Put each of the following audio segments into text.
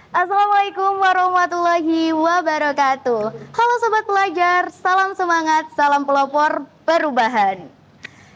Assalamualaikum warahmatullahi wabarakatuh. Halo sobat pelajar, salam semangat, salam pelopor perubahan.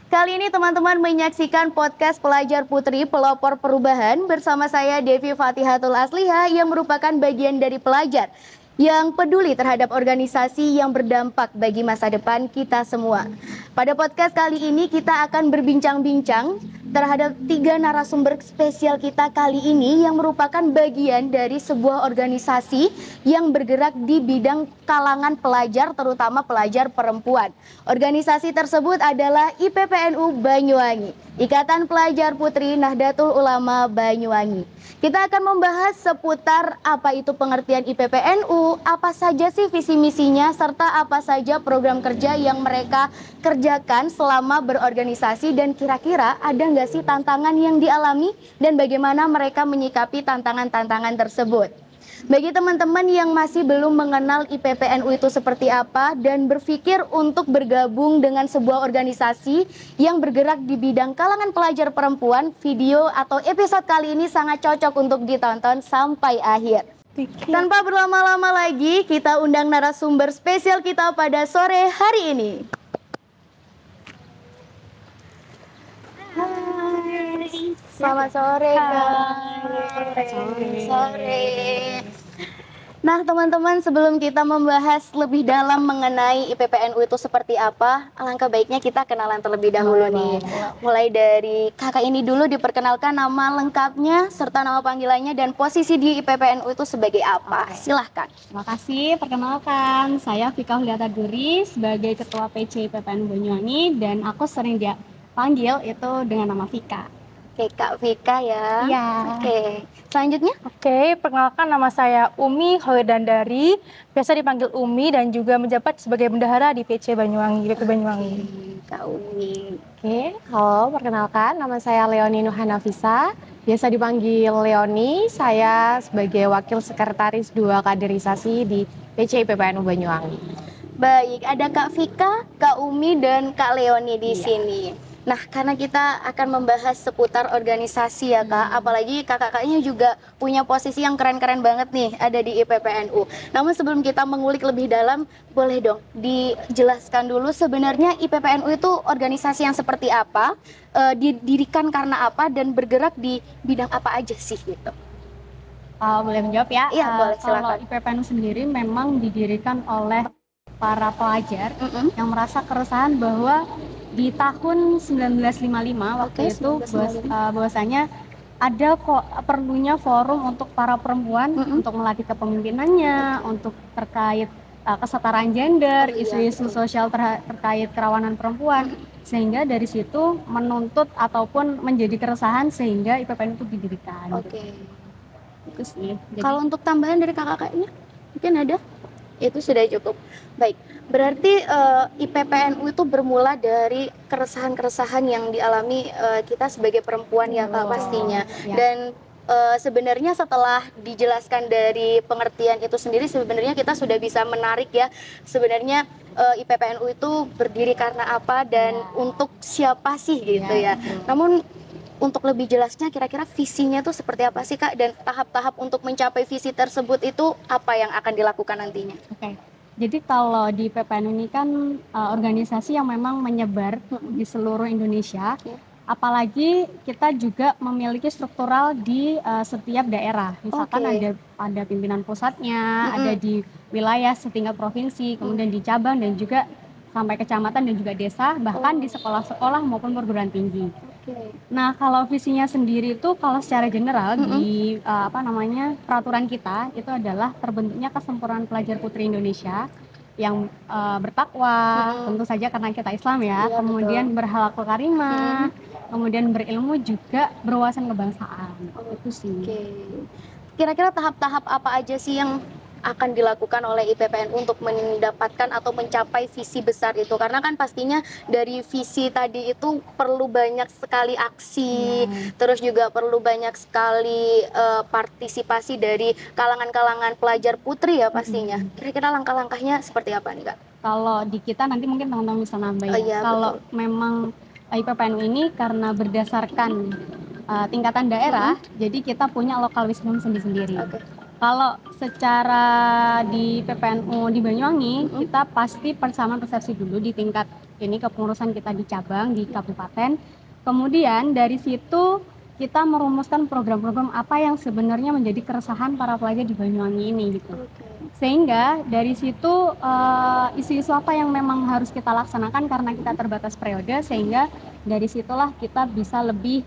Kali ini teman-teman menyaksikan podcast Pelajar Putri Pelopor Perubahan bersama saya Devi Fatihatul Asliha yang merupakan bagian dari pelajar yang peduli terhadap organisasi yang berdampak bagi masa depan kita semua. Pada podcast kali ini kita akan berbincang-bincang terhadap 3 narasumber spesial kita kali ini yang merupakan bagian dari sebuah organisasi yang bergerak di bidang kalangan pelajar, terutama pelajar perempuan. Organisasi tersebut adalah IPPNU Banyuwangi, Ikatan Pelajar Putri Nahdlatul Ulama Banyuwangi. Kita akan membahas seputar apa itu pengertian IPPNU, apa saja sih visi misinya, serta apa saja program kerja yang mereka kerjakan selama berorganisasi, dan kira-kira ada nggak sih tantangan yang dialami dan bagaimana mereka menyikapi tantangan-tantangan tersebut. Bagi teman-teman yang masih belum mengenal IPPNU itu seperti apa dan berpikir untuk bergabung dengan sebuah organisasi yang bergerak di bidang kalangan pelajar perempuan, video atau episode kali ini sangat cocok untuk ditonton sampai akhir. Tanpa berlama-lama lagi, kita undang narasumber spesial kita pada sore hari ini. Hai, selamat sore guys. Sore. Nah teman-teman, sebelum kita membahas lebih dalam mengenai IPPNU itu seperti apa, alangkah baiknya kita kenalan terlebih dahulu nih. Mulai dari kakak ini dulu, diperkenalkan nama lengkapnya serta nama panggilannya dan posisi di IPPNU itu sebagai apa. Silahkan. Terima kasih, perkenalkan saya Vika Huliata Duri sebagai Ketua PC IPPNU Banyuwangi dan aku sering dia panggil itu dengan nama Vika. Oke, Kak Vika ya. Iya. Oke, selanjutnya. Oke, perkenalkan nama saya Umi Khawidandari, biasa dipanggil Umi dan juga menjabat sebagai bendahara di PC Banyuwangi, BP Banyuwangi. Kak Umi. Oke, halo, perkenalkan nama saya Leoni Nuhanafisa, biasa dipanggil Leoni. Saya sebagai Wakil Sekretaris 2 Kaderisasi di PC IPPNU Banyuwangi. Baik, ada Kak Vika, Kak Umi, dan Kak Leoni di sini. Nah, karena kita akan membahas seputar organisasi ya Kak, apalagi kakak-kakaknya juga punya posisi yang keren-keren banget nih ada di IPPNU. Namun sebelum kita mengulik lebih dalam, boleh dong dijelaskan dulu sebenarnya IPPNU itu organisasi yang seperti apa, didirikan karena apa, dan bergerak di bidang apa aja sih gitu. Boleh menjawab ya? Iya, boleh, silakan. Kalau IPPNU sendiri memang didirikan oleh para pelajar yang merasa keresahan bahwa di tahun 1955 waktu itu bahwasanya ada kok perlunya forum untuk para perempuan untuk melatih kepemimpinannya, untuk terkait kesetaraan gender, isu-isu sosial terkait kerawanan perempuan, sehingga dari situ menuntut ataupun menjadi keresahan sehingga IPPNU itu didirikan. Oke. Itu sih. Kalau untuk tambahan dari kakak-kakaknya mungkin ada? Itu sudah cukup. Baik, berarti IPPNU itu bermula dari keresahan-keresahan yang dialami kita sebagai perempuan ya Kak pastinya. Ya. Dan sebenarnya setelah dijelaskan dari pengertian itu sendiri, sebenarnya kita sudah bisa menarik ya sebenarnya IPPNU itu berdiri karena apa dan untuk siapa sih gitu ya. Namun untuk lebih jelasnya kira-kira visinya itu seperti apa sih Kak, dan tahap-tahap untuk mencapai visi tersebut itu apa yang akan dilakukan nantinya? Oke. Jadi kalau di PPNU ini kan organisasi yang memang menyebar di seluruh Indonesia, apalagi kita juga memiliki struktural di setiap daerah. Misalkan ada pimpinan pusatnya, ada di wilayah setingkat provinsi, kemudian di cabang dan juga sampai kecamatan dan juga desa, bahkan di sekolah-sekolah maupun perguruan tinggi. Nah, kalau visinya sendiri itu kalau secara general di peraturan kita itu adalah terbentuknya Kesempurnaan Pelajar Putri Indonesia yang bertakwa, tentu saja karena kita Islam ya, kemudian berakhlak karimah, kemudian berilmu juga berwawasan kebangsaan. Itu sih. Kira-kira tahap-tahap apa aja sih yang akan dilakukan oleh IPPNU untuk mendapatkan atau mencapai visi besar itu? Karena kan pastinya dari visi tadi itu perlu banyak sekali aksi, terus juga perlu banyak sekali partisipasi dari kalangan-kalangan pelajar putri ya pastinya. Kira-kira langkah-langkahnya seperti apa nih Kak? Kalau di kita nanti mungkin teman-teman bisa nambahin. Kalau memang IPPNU ini karena berdasarkan tingkatan daerah, jadi kita punya lokal wisdom sendiri-sendiri. Kalau secara di PPNU di Banyuwangi, kita pasti persamaan persepsi dulu di tingkat ini kepengurusan kita di cabang, di kabupaten. Kemudian dari situ kita merumuskan program-program apa yang sebenarnya menjadi keresahan para pelajar di Banyuwangi ini gitu. Sehingga dari situ isu-isu apa yang memang harus kita laksanakan karena kita terbatas periode, sehingga dari situlah kita bisa lebih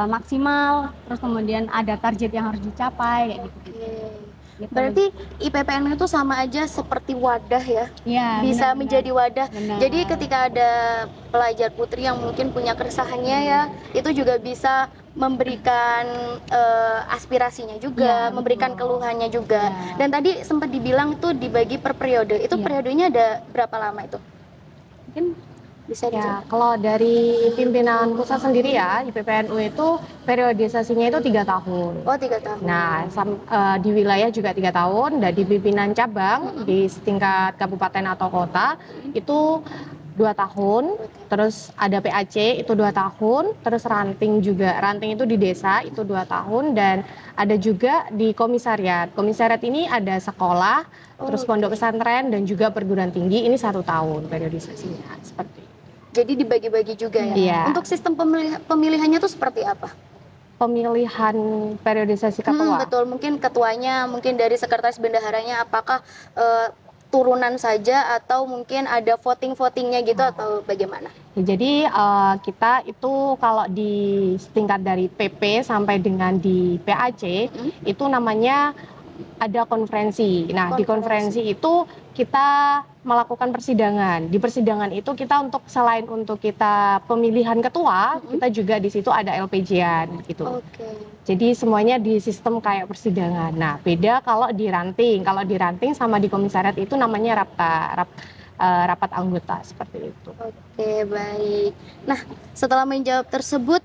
maksimal, terus kemudian ada target yang harus dicapai kayak gitu. Gitu. Berarti IPPN itu sama aja seperti wadah ya, Ya, bisa benar, menjadi wadah. benar. Jadi ketika ada pelajar putri yang mungkin punya keresahannya ya, itu juga bisa memberikan aspirasinya juga, Ya, memberikan betul. keluhannya juga. Ya. Dan tadi sempat dibilang itu dibagi per periode. Itu Ya. periodenya ada berapa lama itu? Mungkin Bisa Ya, dijawab? kalau dari pimpinan pusat sendiri ya, IPPNU itu periodisasinya itu 3 tahun. Oh, 3 tahun. Nah, di wilayah juga 3 tahun, dan di pimpinan cabang di setingkat kabupaten atau kota itu 2 tahun, terus ada PAC itu 2 tahun, terus ranting juga, ranting itu di desa itu 2 tahun, dan ada juga di komisariat. Komisariat ini ada sekolah, terus pondok pesantren, dan juga perguruan tinggi, ini 1 tahun periodisasinya, seperti itu. Jadi dibagi-bagi juga ya. Iya. Untuk sistem pemilihannya tuh seperti apa? Pemilihan periodisasi ketua. Betul, mungkin ketuanya, mungkin dari sekretaris bendaharanya, apakah turunan saja atau mungkin ada voting-votingnya gitu atau bagaimana? Ya, jadi kita itu kalau di tingkat dari PP sampai dengan di PAC itu namanya ada konferensi. Nah, di konferensi itu kita melakukan persidangan. Di persidangan itu kita selain untuk kita pemilihan ketua, kita juga di situ ada LPJ-an gitu. Oke. Jadi semuanya di sistem kayak persidangan. Nah, beda kalau di ranting. Kalau di ranting sama di komisariat itu namanya rapat anggota, seperti itu. Oke, baik. Nah, setelah menjawab tersebut,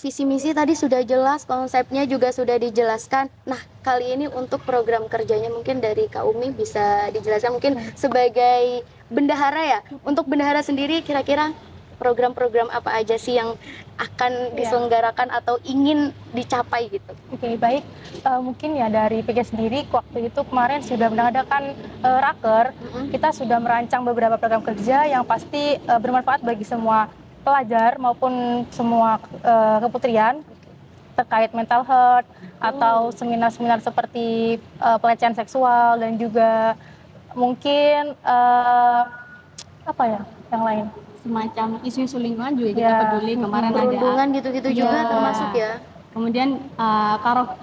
visi misi tadi sudah jelas, konsepnya juga sudah dijelaskan. Nah, kali ini untuk program kerjanya mungkin dari Kak Umi bisa dijelaskan mungkin sebagai bendahara ya. Untuk bendahara sendiri kira-kira program-program apa aja sih yang akan diselenggarakan atau ingin dicapai gitu? Oke, baik. Mungkin ya dari PG sendiri waktu itu kemarin sudah mengadakan raker, kita sudah merancang beberapa program kerja yang pasti bermanfaat bagi semua pelajar maupun semua keputrian terkait mental health atau seminar-seminar seperti pelecehan seksual, dan juga mungkin apa ya yang lain, semacam isu-isu lingkungan juga kita peduli. Kemarin Perundungan ada gitu-gitu juga Iya. termasuk ya. Kemudian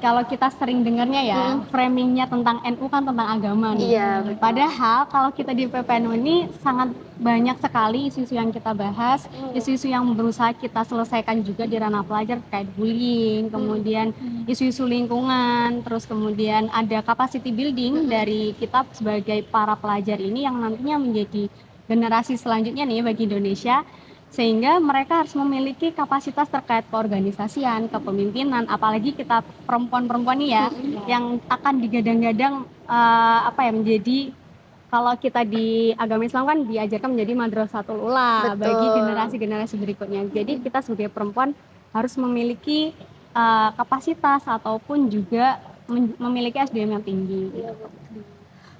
kalau kita sering dengarnya ya, framingnya tentang NU kan tentang agama nih. Iya, betul. Padahal kalau kita di PPNU ini sangat banyak sekali isu-isu yang kita bahas, isu-isu yang berusaha kita selesaikan juga di ranah pelajar terkait bullying, kemudian isu-isu lingkungan, terus kemudian ada capacity building dari kita sebagai para pelajar ini yang nantinya menjadi generasi selanjutnya nih bagi Indonesia, sehingga mereka harus memiliki kapasitas terkait keorganisasian, kepemimpinan, apalagi kita perempuan-perempuan nih ya, yang akan digadang-gadang menjadi, kalau kita di agama Islam kan diajarkan menjadi madrasatul ula bagi generasi-generasi berikutnya. Jadi kita sebagai perempuan harus memiliki kapasitas ataupun juga memiliki SDM yang tinggi.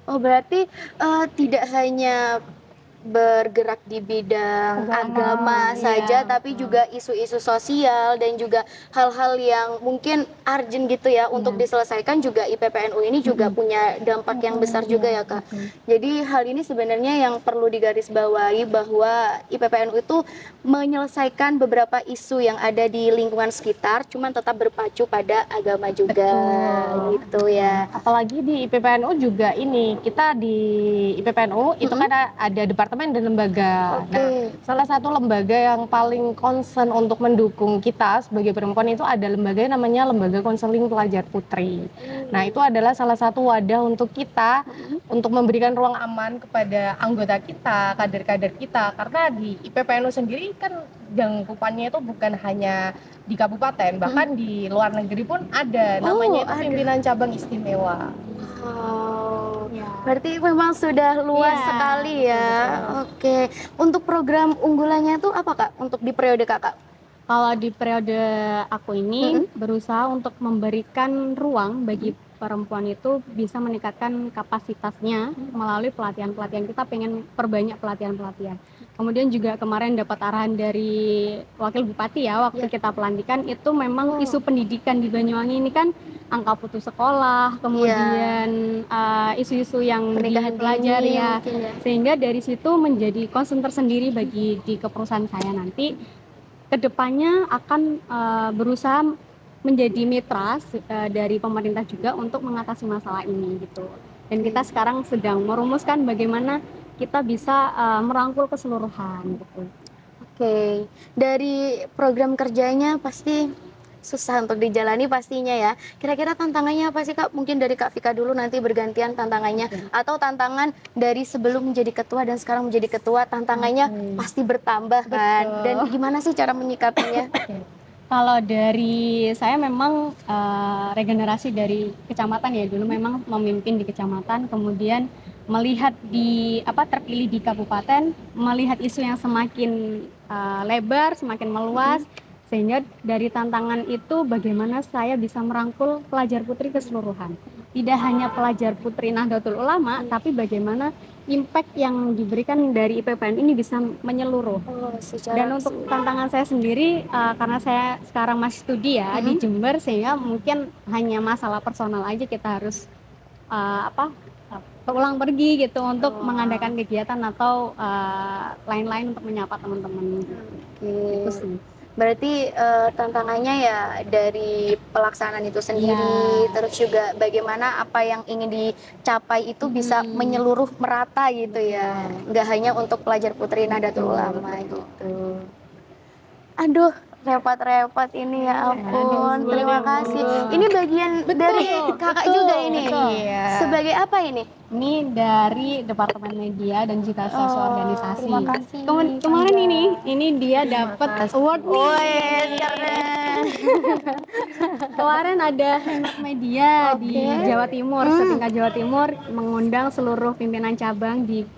Oh, berarti tidak hanya bergerak di bidang agama saja, tapi juga isu-isu sosial dan juga hal-hal yang mungkin urgent gitu ya untuk diselesaikan, juga IPPNU ini juga punya dampak yang besar juga ya Kak. Jadi hal ini sebenarnya yang perlu digarisbawahi, bahwa IPPNU itu menyelesaikan beberapa isu yang ada di lingkungan sekitar, cuman tetap berpacu pada agama juga gitu ya. Apalagi di IPPNU juga ini, kita di IPPNU itu kan ada departemen dan lembaga. Nah, salah satu lembaga yang paling concern untuk mendukung kita sebagai perempuan itu ada lembaga yang namanya Lembaga Konseling Pelajar Putri. Nah, itu adalah salah satu wadah untuk kita untuk memberikan ruang aman kepada anggota kita, kader-kader kita, karena di IPPNU sendiri kan jangkupannya itu bukan hanya di kabupaten, bahkan di luar negeri pun ada, namanya itu pimpinan cabang istimewa. Berarti memang sudah luas sekali ya. Oke, untuk program unggulannya itu apa Kak untuk di periode Kakak? Kalau di periode aku ini berusaha untuk memberikan ruang bagi perempuan itu bisa meningkatkan kapasitasnya melalui pelatihan-pelatihan. Kita pengen perbanyak pelatihan-pelatihan. Kemudian juga kemarin dapat arahan dari Wakil Bupati ya, waktu kita pelantikan itu memang isu pendidikan di Banyuwangi ini kan angka putus sekolah, kemudian isu-isu yang Pernikahan dipelajari dini ya. mungkin ya. Sehingga dari situ menjadi concern tersendiri bagi di keperusahaan saya nanti. Kedepannya akan berusaha menjadi mitra dari pemerintah juga untuk mengatasi masalah ini gitu. Dan kita sekarang sedang merumuskan bagaimana kita bisa merangkul keseluruhan gitu. Oke, dari program kerjanya pasti susah untuk dijalani pastinya ya. Kira-kira tantangannya apa sih Kak? Mungkin dari Kak Vika dulu, nanti bergantian tantangannya. Atau tantangan dari sebelum menjadi ketua dan sekarang menjadi ketua, tantangannya pasti bertambah kan. Dan gimana sih cara menyikapinya? Kalau dari saya memang regenerasi dari kecamatan ya, dulu memang memimpin di kecamatan, kemudian melihat terpilih di kabupaten, melihat isu yang semakin lebar, semakin meluas, sehingga dari tantangan itu bagaimana saya bisa merangkul pelajar putri keseluruhan. Tidak hanya pelajar putri Nahdlatul Ulama, tapi bagaimana impact yang diberikan dari IPPN ini bisa menyeluruh. Dan untuk tantangan saya sendiri, karena saya sekarang masih studi ya di Jember, sehingga mungkin hanya masalah personal aja kita harus pulang pergi gitu untuk mengadakan kegiatan atau lain-lain untuk menyapa teman-teman. Itu sih. Berarti tantangannya ya dari pelaksanaan itu sendiri, terus juga bagaimana apa yang ingin dicapai itu bisa menyeluruh merata gitu ya, nggak hanya untuk pelajar putri Nahdlatul Ulama gitu. Aduh, repot-repot ini ya ampun, terima kasih. Ini bagian dari kakak juga ini. Sebagai apa ini? Ini dari Departemen Media dan juga sosial organisasi. Terima kasih. Kemarin ini dia dapat award nih. Keren. Kemarin ada Hemat Media di Jawa Timur, setingkat Jawa Timur, mengundang seluruh pimpinan cabang di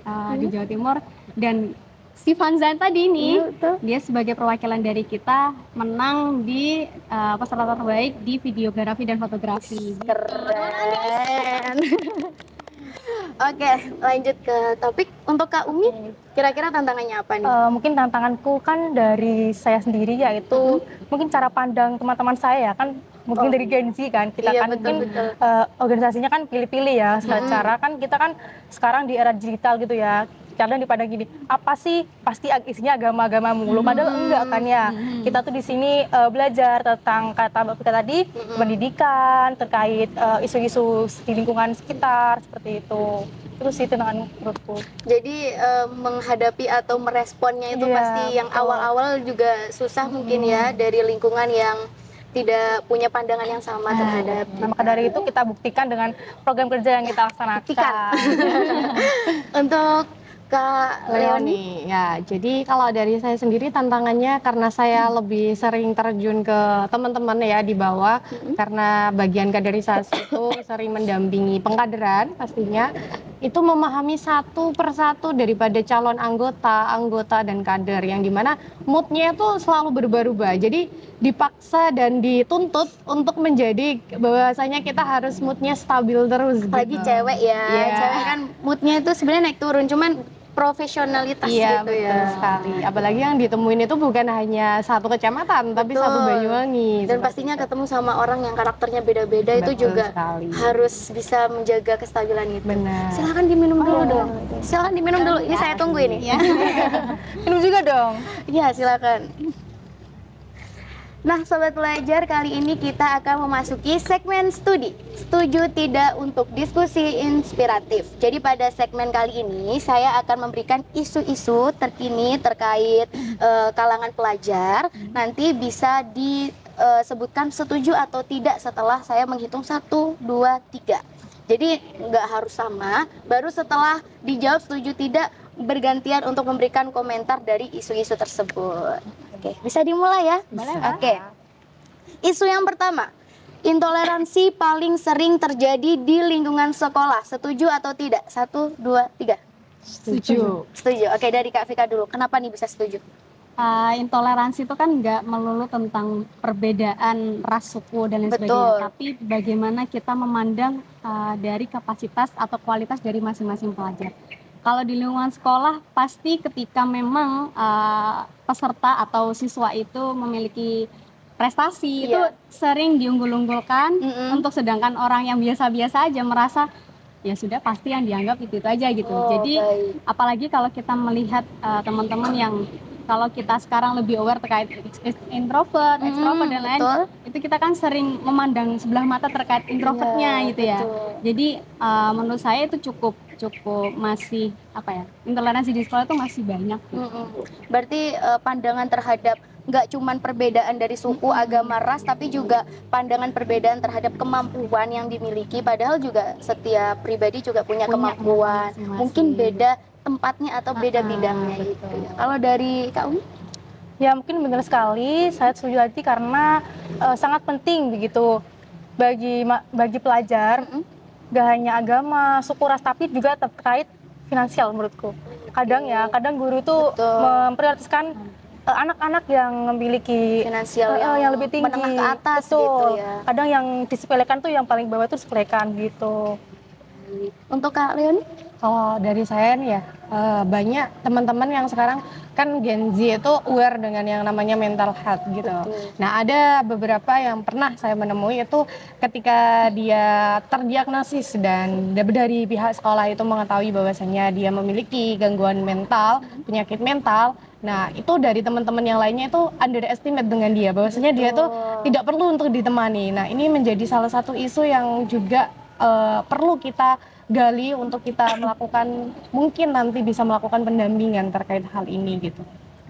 Jawa Timur, dan si Fanzan tadi ini, dia sebagai perwakilan dari kita menang di peserta terbaik di videografi dan fotografi. Keren. Oke, lanjut ke topik. Untuk Kak Umi, kira-kira tantangannya apa nih? Mungkin tantanganku kan dari saya sendiri, yaitu mungkin cara pandang teman-teman saya kan, mungkin dari Gen Z kan, kita kan mungkin organisasinya kan pilih-pilih ya, secara kan kita kan sekarang di era digital gitu ya. Kadang dipandang gini, apa sih, pasti isinya agama-agama mulu, padahal enggak kan ya. Kita tuh di sini belajar tentang kata Mbak Vika tadi, pendidikan, terkait isu-isu di lingkungan sekitar, seperti itu. Terus sih tantangan menurutku. Jadi menghadapi atau meresponnya itu pasti yang awal-awal juga susah mungkin ya, dari lingkungan yang tidak punya pandangan yang sama terhadap. Nah, maka dari itu kita buktikan dengan program kerja yang kita laksanakan. Untuk Kak Leoni, ya. Jadi kalau dari saya sendiri tantangannya karena saya lebih sering terjun ke teman-teman ya di bawah, karena bagian kaderisasi itu sering mendampingi pengkaderan pastinya, itu memahami satu persatu daripada calon anggota dan kader, yang dimana moodnya itu selalu berubah-ubah. Jadi dipaksa dan dituntut untuk menjadi bahwasanya kita harus moodnya stabil terus. Apalagi gitu. cewek ya, cewek kan moodnya itu sebenarnya naik turun, cuman profesionalitas gitu ya. Betul sekali. Apalagi yang ditemuin itu bukan hanya satu kecamatan, tapi satu Banyuwangi. Dan pastinya ketemu sama orang yang karakternya beda-beda, itu juga harus bisa menjaga kestabilan itu. Benar. Silakan diminum dulu dong. Silakan diminum dulu. Ini saya tunggu ini. Minum juga dong. Iya, silakan. Nah, Sobat Pelajar, kali ini kita akan memasuki segmen studi. Setuju tidak untuk diskusi inspiratif. Jadi pada segmen kali ini saya akan memberikan isu-isu terkini terkait kalangan pelajar. Nanti bisa disebutkan setuju atau tidak setelah saya menghitung 1, 2, 3. Jadi nggak harus sama, baru setelah dijawab setuju tidak bergantian untuk memberikan komentar dari isu-isu tersebut. Oke, bisa dimulai ya? Oke. Isu yang pertama, intoleransi paling sering terjadi di lingkungan sekolah. Setuju atau tidak? 1, 2, 3. Setuju. Setuju. Oke, dari Kak Vika dulu. Kenapa nih bisa setuju? intoleransi itu kan nggak melulu tentang perbedaan ras, suku dan lain Betul. sebagainya, tapi bagaimana kita memandang dari kapasitas atau kualitas dari masing-masing pelajar. Kalau di lingkungan sekolah pasti ketika memang peserta atau siswa itu memiliki prestasi itu Iya. sering diunggul-unggulkan, Mm-mm. untuk sedangkan orang yang biasa-biasa aja merasa ya sudah pasti yang dianggap itu aja gitu. Oh, Jadi baik. apalagi kalau kita melihat teman-teman yang kalau kita sekarang lebih aware terkait introvert, extrovert dan lain, betul. itu kita kan sering memandang sebelah mata terkait introvertnya Iya, gitu ya. betul. Jadi menurut saya itu cukup masih apa ya, intoleransi di sekolah itu masih banyak gitu. Berarti pandangan terhadap nggak cuman perbedaan dari suku, agama, ras, tapi juga pandangan perbedaan terhadap kemampuan yang dimiliki. Padahal juga setiap pribadi juga punya kemampuan. masing-masing. Mungkin beda tempatnya atau beda bidangnya betul. gitu. Kalau dari Kak Umi? Ya mungkin benar sekali, saya setuju tadi karena sangat penting begitu bagi pelajar, gak hanya agama, suku, ras, tapi juga terkait finansial menurutku. Kadang guru tuh Betul. memprioritaskan anak-anak yang memiliki Finansial yang lebih tinggi, menengah ke atas betul. gitu ya. Kadang yang disepelekan tuh yang paling bawah tuh disepelekan gitu. Untuk Kak Leoni? Kalau dari saya nih ya, banyak teman-teman yang sekarang kan Gen Z itu aware dengan yang namanya mental health gitu. Betul. Nah, ada beberapa yang pernah saya menemui itu ketika dia terdiagnosis dan dari pihak sekolah itu mengetahui bahwasannya dia memiliki gangguan mental, penyakit mental. Nah, itu dari teman-teman yang lainnya itu underestimate dengan dia, bahwasanya dia tuh tidak perlu untuk ditemani. Nah, ini menjadi salah satu isu yang juga perlu kita gali untuk kita melakukan, mungkin nanti bisa melakukan pendampingan terkait hal ini gitu.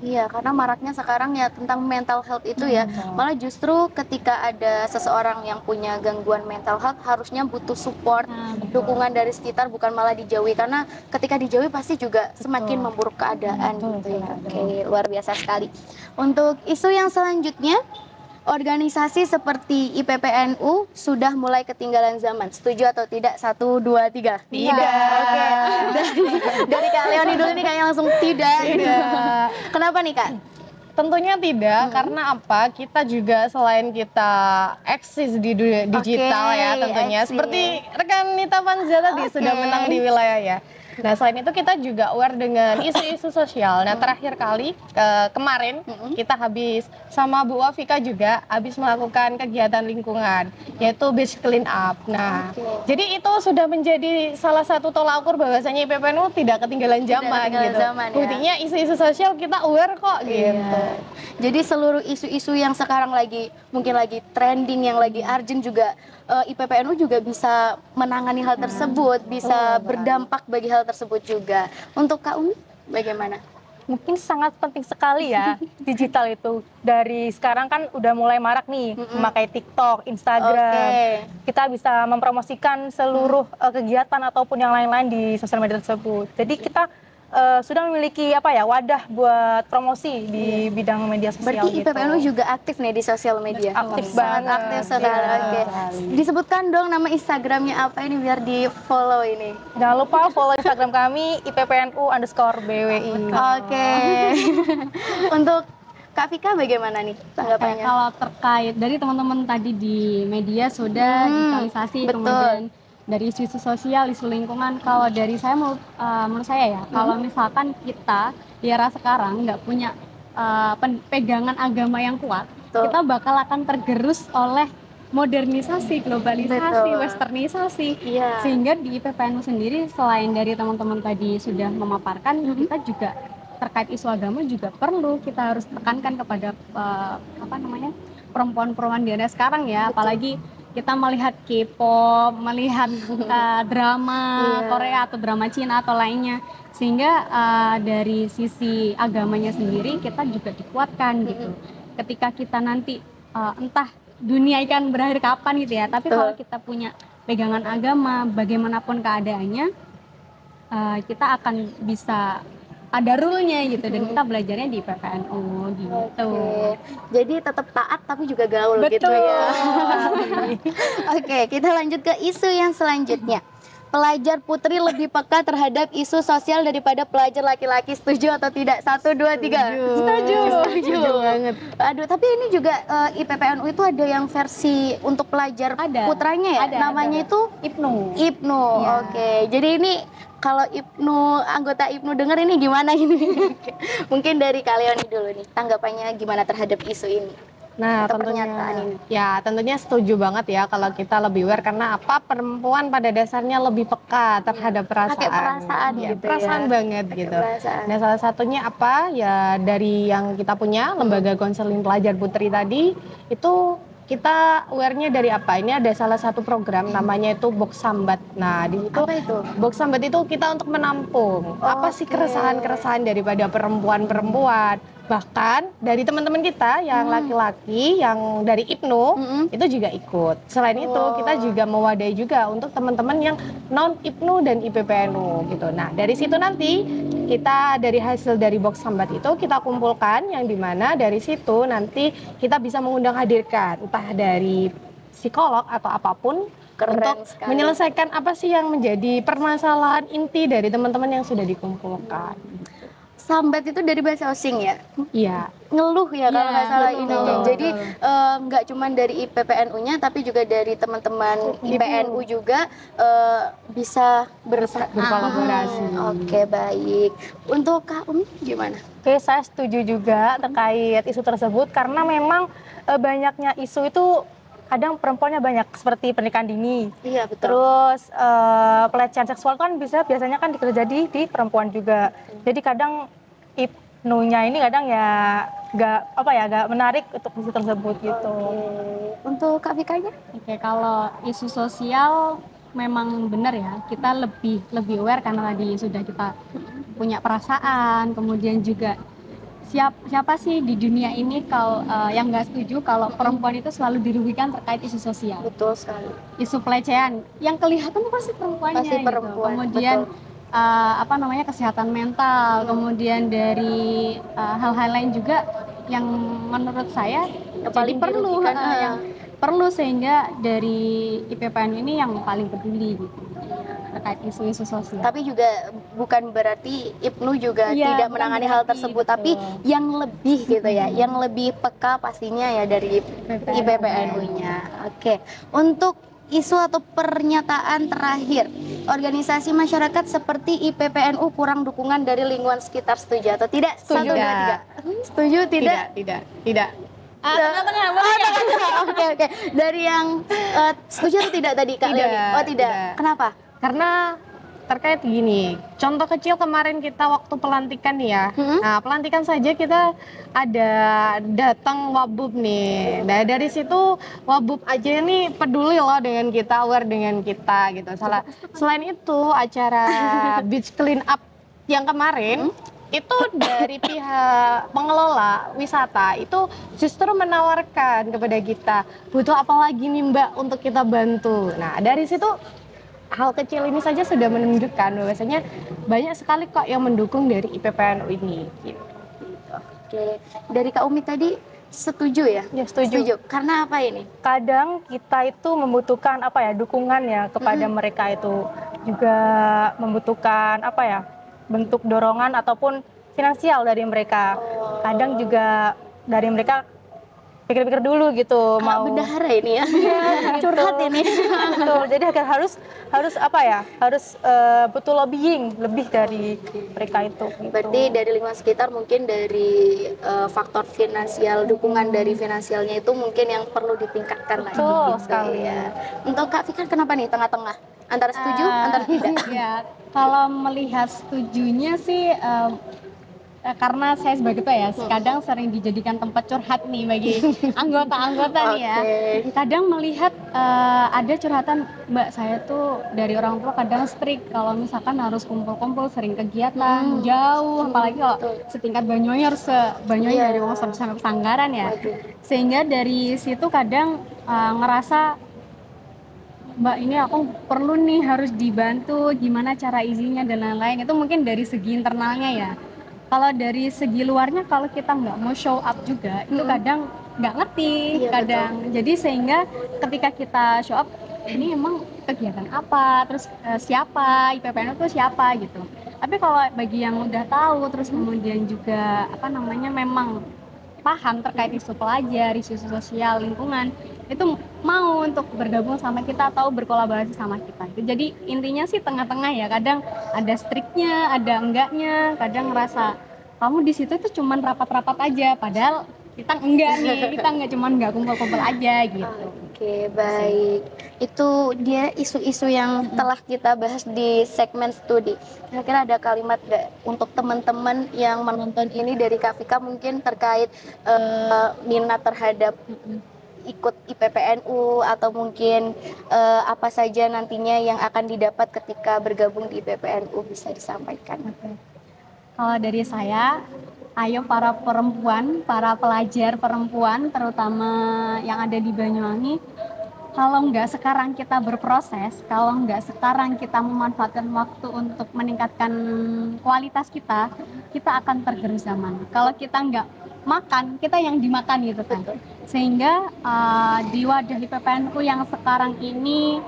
Iya, karena maraknya sekarang ya tentang mental health itu ya. Malah justru ketika ada seseorang yang punya gangguan mental health harusnya butuh support, dukungan dari sekitar, bukan malah dijauhi. Karena ketika dijauhi pasti juga semakin memburuk keadaan gitu ya. Oke, luar biasa sekali. Untuk isu yang selanjutnya, organisasi seperti IPPNU sudah mulai ketinggalan zaman. Setuju atau tidak? 1, 2, 3. Tidak. Oke. Dari Kak Leoni dulu nih kayaknya langsung tidak. Kenapa nih Kak? Tentunya tidak, karena apa? Kita juga selain kita eksis di dunia digital ya tentunya. eksis. Seperti rekan Nita Vanza tadi sudah menang di wilayah ya. Nah, selain itu kita juga aware dengan isu-isu sosial. Nah, terakhir kali kemarin kita habis sama Bu Wafika juga habis melakukan kegiatan lingkungan, yaitu beach clean up. Nah, jadi itu sudah menjadi salah satu tolak ukur bahwasanya IPPNU tidak ketinggalan zaman ketinggalan gitu. zaman, ya. Buktinya isu-isu sosial kita aware kok gitu. Jadi seluruh isu-isu yang sekarang mungkin lagi trending, yang lagi urgent juga IPPNU juga bisa menangani hal tersebut, bisa berdampak bagi hal tersebut juga. Untuk Kak Umi bagaimana? Mungkin sangat penting sekali ya digital itu. Dari sekarang kan udah mulai marak nih memakai TikTok, Instagram. Kita bisa mempromosikan seluruh kegiatan ataupun yang lain-lain di sosial media tersebut. Jadi kita sudah memiliki wadah buat promosi di bidang media sosial. Berarti gitu. IPPNU juga aktif nih di sosial media. Aktif Sangat banget. aktif sekali. Iya. Oke. Disebutkan dong nama Instagramnya apa ini biar di follow ini. Jangan lupa follow Instagram kami IPPNU_BWI. Oke. Untuk Kak Vika bagaimana nih tanggapannya? Kalau terkait dari teman-teman tadi di media sudah digitalisasi, betul. kemudian dari isu-isu sosial, isu lingkungan, kalau dari saya menurut saya ya, kalau misalkan kita di era sekarang nggak punya pegangan agama yang kuat, Betul. kita bakal akan tergerus oleh modernisasi, globalisasi, Betul. westernisasi. Iya. Sehingga di IPPNU sendiri selain dari teman-teman tadi sudah memaparkan, kita juga terkait isu agama juga perlu kita harus tekankan kepada perempuan-perempuan di era sekarang ya. Apalagi kita melihat K-pop, melihat drama Korea atau drama Cina atau lainnya, sehingga dari sisi agamanya sendiri kita juga dikuatkan gitu. Ketika kita nanti entah dunia ikan berakhir kapan gitu ya, tapi kalau kita punya pegangan agama bagaimanapun keadaannya, kita akan bisa ada rule-nya gitu, dan kita belajarnya di PPNU gitu. Jadi tetap taat tapi juga gaul gitu Betul. ya. Oke, kita lanjut ke isu yang selanjutnya. pelajar putri lebih peka terhadap isu sosial daripada pelajar laki-laki. Setuju atau tidak? 1, 2, 3. Setuju banget. Aduh, tapi ini juga IPPNU itu ada yang versi untuk pelajar putranya ya? Namanya itu IPNU. IPNU. Oke. Jadi ini kalau IPNU, anggota IPNU dengar ini gimana ini? Mungkin dari kalian dulu nih, tanggapannya gimana terhadap isu ini? Nah, Atau tentunya pernyataan ini? ya tentunya setuju banget ya kalau kita lebih aware, karena apa, perempuan pada dasarnya lebih peka terhadap perasaan. Pakai perasaan Ya, gitu perasaan ya. banget Pakai gitu. perasaan. Nah, salah satunya apa? Ya dari yang kita punya lembaga konseling pelajar putri tadi itu kita aware-nya dari apa? Ini ada salah satu program namanya itu Box Sambat. Nah, di situ Apa itu? Box Sambat itu kita untuk menampung apa sih Oke. keresahan-keresahan daripada perempuan-perempuan. Bahkan dari teman-teman kita yang laki-laki yang dari IPNU itu juga ikut. Selain itu kita juga mewadahi juga untuk teman-teman yang non IPNU dan IPPNU gitu. Nah, dari situ nanti kita dari hasil dari Box Sambat itu kita kumpulkan, yang dimana dari situ nanti kita bisa mengundang hadirkan entah dari psikolog atau apapun. Keren Untuk sekali. menyelesaikan apa sih yang menjadi permasalahan inti dari teman-teman yang sudah dikumpulkan. Sambat itu dari bahasa Osing ya? Iya. Ngeluh ya kalau nggak salah betul, ininya. betul. Jadi nggak cuma dari IPPNU-nya tapi juga dari teman-teman IPNU juga bisa Berkolaborasi. Oke, baik. Untuk Kak Umi gimana? Oke, saya setuju juga terkait isu tersebut karena memang banyaknya isu itu kadang perempuannya banyak seperti pernikahan dini. Iya, betul. Terus pelecehan seksual kan biasanya kan terjadi di perempuan juga. Jadi kadang IPNU-nya ini kadang ya nggak menarik untuk isu tersebut gitu. Untuk Kak Vika-nya? Oke, kalau isu sosial memang benar ya, kita lebih aware karena tadi sudah kita punya perasaan, kemudian juga siapa sih di dunia ini kalau yang nggak setuju kalau perempuan itu selalu dirugikan terkait isu sosial, Betul sekali. isu pelecehan, yang kelihatan tuh pasti perempuannya Pasti gitu. perempuan, Kemudian betul. kesehatan mental, kemudian dari hal-hal lain juga yang menurut saya Yang paling jadi perlu, dirugikan, yang perlu, sehingga dari IPPN ini yang paling peduli gitu terkait isu-isu sosial. Tapi juga bukan berarti IPNU juga Iya, tidak bukan menangani hal berarti, tersebut, betul. tapi yang lebih gitu ya, yang lebih peka pastinya ya dari IPPNU-nya. Oke, untuk isu atau pernyataan terakhir, organisasi masyarakat seperti IPPNU kurang dukungan dari lingkungan sekitar, setuju atau tidak? Setuju. 1, 2, 3. Setuju, tidak? Tidak. Tengah-tengah, Oke. Dari yang setuju atau tidak tadi Kak Tidak, Leoni? Oh, tidak. tidak. Kenapa? Karena terkait gini, contoh kecil kemarin kita waktu pelantikan nih ya. Nah, pelantikan saja kita ada datang Wabub nih. Nah, dari situ Wabub aja nih peduli loh dengan kita, aware dengan kita gitu. Selain itu acara beach clean up yang kemarin itu dari pihak pengelola wisata itu justru menawarkan kepada kita, butuh apa lagi nih Mbak untuk kita bantu. Nah, dari situ hal kecil ini saja sudah menunjukkan bahwasanya banyak sekali kok yang mendukung dari IPPNU ini gitu. Oke, dari Kak Umi tadi setuju ya? Ya, setuju. Karena apa ini? Kadang kita itu membutuhkan dukungan ya kepada mereka, itu juga membutuhkan bentuk dorongan ataupun finansial dari mereka. Kadang juga dari mereka pikir-pikir dulu gitu, mau Bendahara ini ya, curhat ini. betul. Jadi harus butuh lobbying lebih dari mereka itu. Gitu. Berarti dari lingkungan sekitar, mungkin dari faktor finansial, dukungan dari finansialnya itu mungkin yang perlu ditingkatkan lagi. Betul Gitu, sekali. ya. Untuk Kak Fikar kenapa nih tengah-tengah? Antara setuju, antara tidak? Ya, kalau melihat setujunya sih karena saya sebagai ketua ya, kadang sering dijadikan tempat curhat nih bagi anggota-anggota nih ya. Kadang melihat ada curhatan, Mbak, saya tuh dari orang tua kadang strict kalau misalkan harus kumpul-kumpul, sering kegiatan jauh, apalagi kalau setingkat Banyuwangi harus Banyuwangi dari Wonosobo sampai Pesanggaran ya. Sehingga dari situ kadang ngerasa, Mbak, ini aku perlu nih, harus dibantu, gimana cara izinnya dan lain-lain. Itu mungkin dari segi internalnya ya. Kalau dari segi luarnya, kalau kita nggak mau show up juga, itu kadang nggak ngerti, kadang. Jadi sehingga ketika kita show up, ini emang kegiatan apa, terus siapa, IPPNU itu siapa gitu. Tapi kalau bagi yang udah tahu, terus kemudian juga memang paham terkait isu pelajar, isu sosial, lingkungan, itu mau untuk bergabung sama kita atau berkolaborasi sama kita. Jadi intinya sih tengah-tengah ya, kadang ada striknya, ada enggaknya, kadang ngerasa kamu di situ tuh cuman rapat-rapat aja, padahal kita enggak nih, kita enggak cuman enggak kumpul-kumpul aja gitu. Oke, baik. Itu dia isu-isu yang telah kita bahas di segmen studi. Kira-kira ada kalimat nggak untuk teman-teman yang menonton ini dari Kak Vika mungkin terkait minat terhadap ikut IPPNU atau mungkin apa saja nantinya yang akan didapat ketika bergabung di IPPNU bisa disampaikan. Kalau dari saya, ayo para perempuan, para pelajar perempuan, terutama yang ada di Banyuwangi, kalau nggak sekarang kita berproses, kalau nggak sekarang kita memanfaatkan waktu untuk meningkatkan kualitas kita akan tergerus zaman. Kalau kita nggak makan, kita yang dimakan gitu kan. Sehingga di wadah IPPNU yang sekarang ini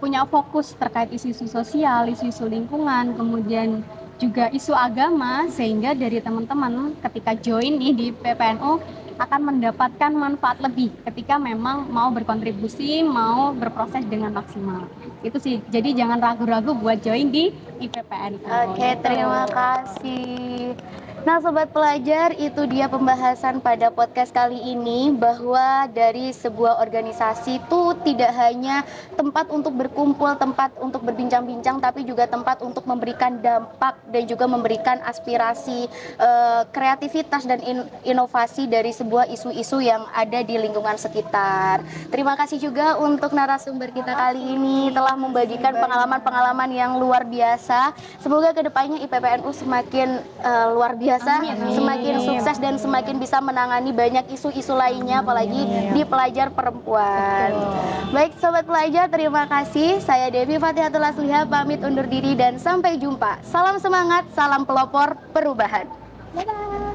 punya fokus terkait isu-isu sosial, isu-isu lingkungan, kemudian juga isu agama, sehingga dari teman-teman ketika join nih di PPNU akan mendapatkan manfaat lebih ketika memang mau berkontribusi, mau berproses dengan maksimal. Itu sih, jadi jangan ragu-ragu buat join di IPPNU. Oke, terima kasih. Nah, Sobat Pelajar, itu dia pembahasan pada podcast kali ini, bahwa dari sebuah organisasi itu tidak hanya tempat untuk berkumpul, tempat untuk berbincang-bincang, tapi juga tempat untuk memberikan dampak dan juga memberikan aspirasi, kreativitas dan inovasi dari sebuah isu-isu yang ada di lingkungan sekitar. Terima kasih juga untuk narasumber kita kali ini telah membagikan pengalaman-pengalaman yang luar biasa. Semoga kedepannya IPPNU semakin luar biasa, semakin sukses dan semakin bisa menangani banyak isu-isu lainnya, apalagi di pelajar perempuan. Baik Sobat Pelajar, terima kasih. Saya Devi Fatihatul Aslihah pamit undur diri dan sampai jumpa. Salam semangat, salam pelopor perubahan. Dadah.